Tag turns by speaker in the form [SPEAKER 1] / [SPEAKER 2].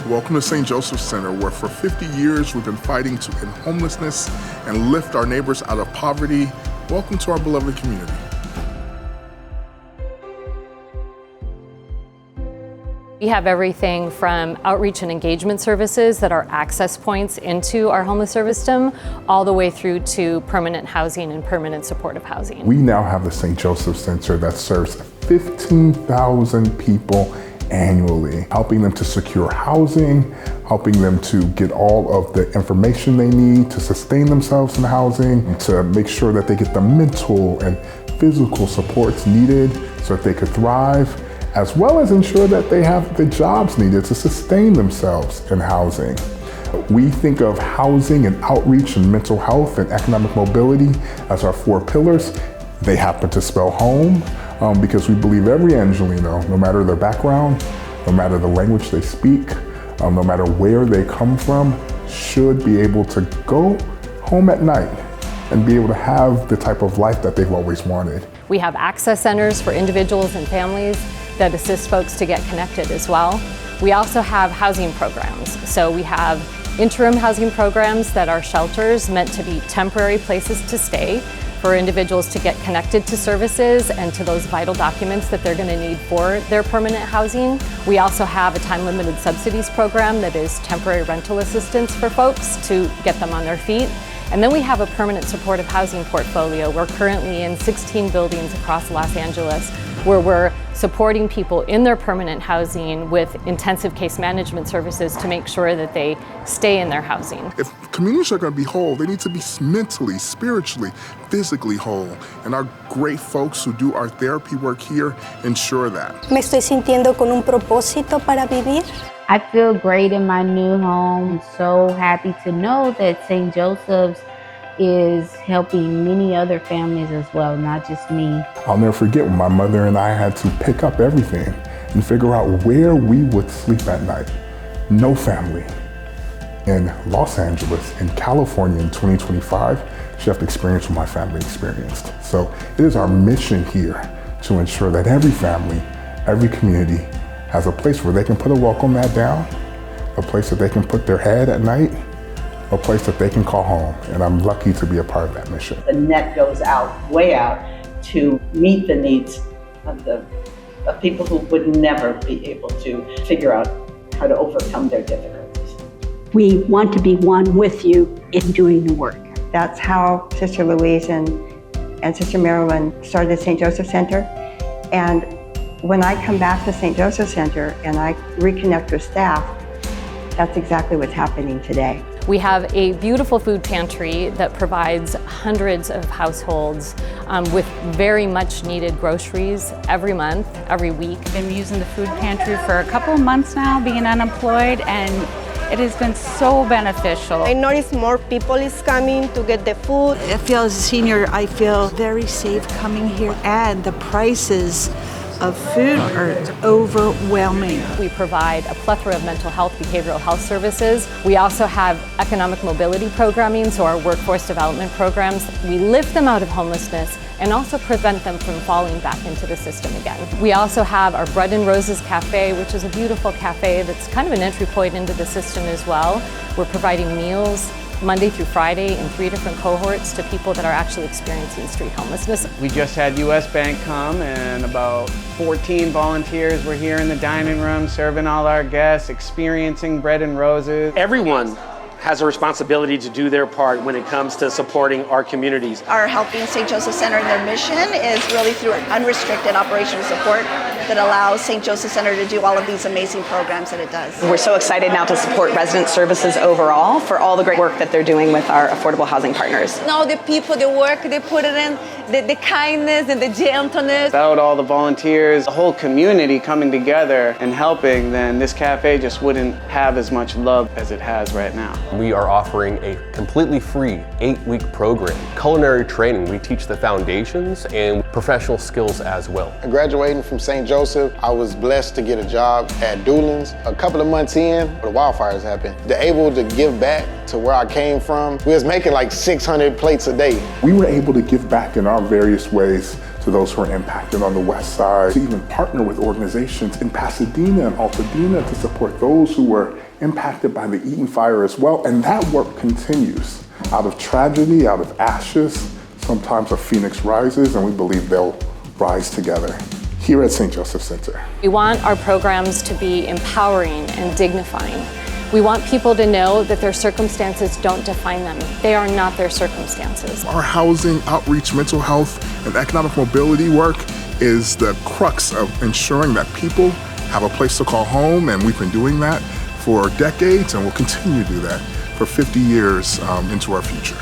[SPEAKER 1] Welcome to St. Joseph's Center, where for 50 years we've been fighting to end homelessness and lift our neighbors out of poverty. Welcome to our beloved community.
[SPEAKER 2] We have everything from outreach and engagement services that are access points into our homeless service system, all the way through to permanent housing and permanent supportive housing.
[SPEAKER 1] We now have the St. Joseph's Center that serves 15,000 people annually, helping them to secure housing, helping them to get all of the information they need to sustain themselves in housing, to make sure that they get the mental and physical supports needed so that they could thrive, as well as ensure that they have the jobs needed to sustain themselves in housing. We think of housing and outreach and mental health and economic mobility as our 4 pillars. They happen to spell home because we believe every Angeleno, no matter their background, no matter the language they speak, no matter where they come from, should be able to go home at night and be able to have the type of life that they've always wanted.
[SPEAKER 2] We have access centers for individuals and families that assist folks to get connected as well. We also have housing programs. So we have interim housing programs that are shelters meant to be temporary places to stay for individuals to get connected to services and to those vital documents that they're going to need for their permanent housing. We also have a time-limited subsidies program that is temporary rental assistance for folks to get them on their feet. And then we have a permanent supportive housing portfolio. We're currently in 16 buildings across Los Angeles where we're supporting people in their permanent housing with intensive case management services to make sure that they stay in their housing.
[SPEAKER 1] If communities are going to be whole, they need to be mentally, spiritually, physically whole. And our great folks who do our therapy work here ensure that.
[SPEAKER 3] Me estoy sintiendo con un propósito para vivir.
[SPEAKER 4] I feel great in my new home. I'm so happy to know that St. Joseph's is helping many other families as well, not just me.
[SPEAKER 1] I'll never forget when my mother and I had to pick up everything and figure out where we would sleep at night. No family in Los Angeles, in California in 2025 should have the experience what my family experienced. So it is our mission here to ensure that every family, every community has a place where they can put a welcome mat down, a place that they can put their head at night, a place that they can call home, and I'm lucky to be a part of that mission.
[SPEAKER 5] The net goes out, way out, to meet the needs of people who would never be able to figure out how to overcome their difficulties.
[SPEAKER 6] We want to be one with you in doing the work.
[SPEAKER 3] That's how Sister Louise and Sister Marilyn started the St. Joseph Center. And when I come back to St. Joseph Center and I reconnect with staff, that's exactly what's happening today.
[SPEAKER 2] We have a beautiful food pantry that provides hundreds of households with very much needed groceries every month, every week.
[SPEAKER 7] I've been using the food pantry for a couple of months now, being unemployed, and it has been so beneficial.
[SPEAKER 3] I notice more people is coming to get the food.
[SPEAKER 8] I feel as a senior, I feel very safe coming here, and the prices of food are overwhelming.
[SPEAKER 2] We provide a plethora of mental health, behavioral health services. We also have economic mobility programming, so our workforce development programs. We lift them out of homelessness and also prevent them from falling back into the system again. We also have our Bread and Roses Cafe, which is a beautiful cafe that's kind of an entry point into the system as well. We're providing meals Monday through Friday in 3 different cohorts to people that are actually experiencing street homelessness.
[SPEAKER 9] We just had US Bank come, and about 14 volunteers were here in the dining room serving all our guests, experiencing Bread and Roses.
[SPEAKER 10] Everyone has a responsibility to do their part when it comes to supporting our communities.
[SPEAKER 11] Our Helping St. Joseph Center, their mission is really through unrestricted operational support that allows St. Joseph Center to do all of these amazing programs that it does.
[SPEAKER 12] We're so excited now to support resident services overall for all the great work that they're doing with our affordable housing partners.
[SPEAKER 13] Now the people, the work they put it in, the kindness and the gentleness.
[SPEAKER 9] Without all the volunteers, the whole community coming together and helping, then this cafe just wouldn't have as much love as it has right now.
[SPEAKER 14] We are offering a completely free 8-week program. Culinary training, we teach the foundations and professional skills as well.
[SPEAKER 15] Graduating from St. Joseph, I was blessed to get a job at Doolin's. A couple of months in, the wildfires happened. They're able to give back to where I came from. We was making like 600 plates a day.
[SPEAKER 1] We were able to give back in our various ways to to those who are impacted on the West Side, to even partner with organizations in Pasadena and Altadena to support those who were impacted by the Eaton fire as well. And that work continues. Out of tragedy, out of ashes, sometimes a phoenix rises, and we believe they'll rise together here at St. Joseph Center.
[SPEAKER 2] We want our programs to be empowering and dignifying. We want people to know that their circumstances don't define them. They are not their circumstances.
[SPEAKER 1] Our housing, outreach, mental health, and economic mobility work is the crux of ensuring that people have a place to call home, and we've been doing that for decades, and we'll continue to do that for 50 years into our future.